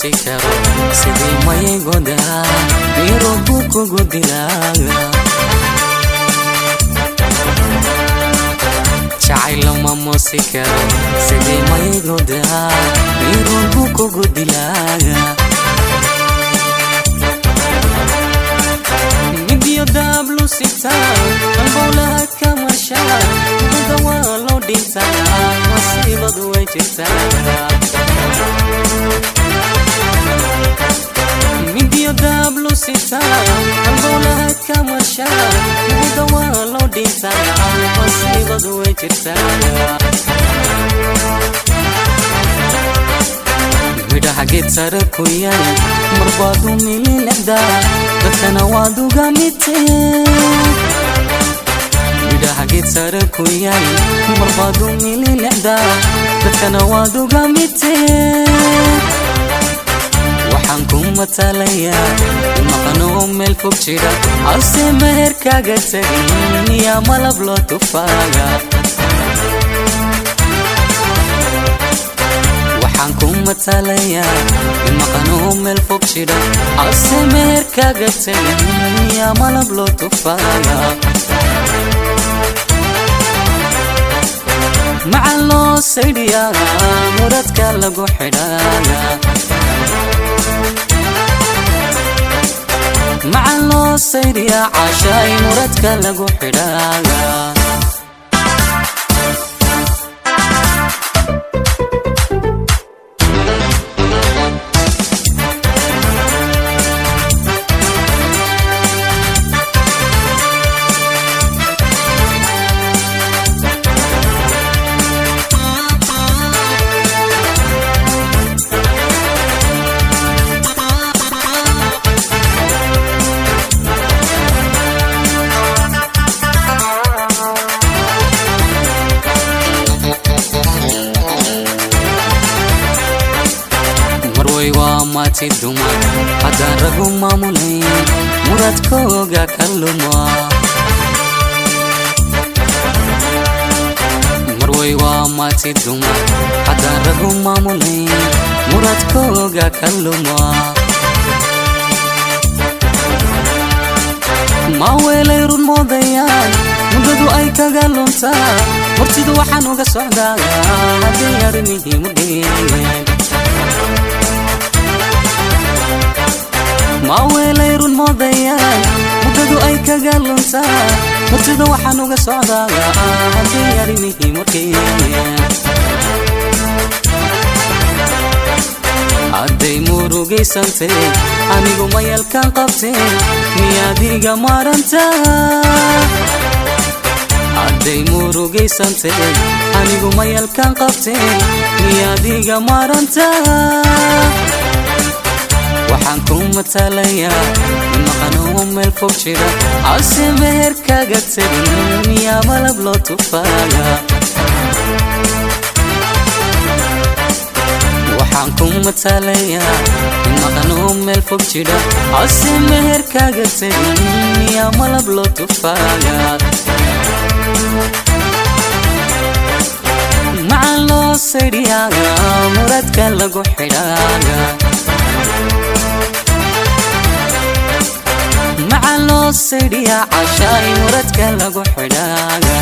sikaro sidii may goda miro buku godilaga jacayl ma sikaro sidii may goda miro buku godilaga midiyo dablu sita albola kamasha dawalo dinta masibadu way jirta midiyo dablu sita albola kamasha dawalo dinta masibadu way jirta midhaha geed sare ku yaal marbaadu mililada dadkana waad uga mitee midhaha geed sare ku yaal marbaadu mililada dadkana waad uga mitee waxaan ku matalayaa maqanoo meel fog jira ase meherkaaga tagin yaa malab loo tufaaga ku matalaya maqanoo meel fog jira ase meherkaaga tagin yaa malab loo tufaaga maca loo saydhiyaa muradka lagu xidhaaga maca loo saydhiyaa caashaay muradka lagu xidhaaga mati duma hada ragu mamulay muradkooga kaluma marway waa mati duma hada ragu mamulay muradkooga kaluma ma weelay run moodayaan mudadu ay kaga luntaa hortidu waxaan uga socdaa haddii arrimihii mudheen ma weelay run moodayaan mudadu ay kaga luntaa hortida waxaan uga socdaa haddii arrimihii mudheen hadday murugaysantay anigu mayalkan qabteen miyaadiga maarantaa hadday murugaysantay anigu mayalkan qabteen miyaadiga maarantaa waxaan ku matalayaa maqanoo meel fog jira ase meherkaaga tagin yaa malab loo tufaaga waxaan ku matalayaa maqanoo meel fog jira ase meherkaaga tagin yaa malab loo tufaaga maca loo saydhiyaaga muradka lagu xidhaaga maca loo saydhiyaa cashaay muradka lagu xidhaaga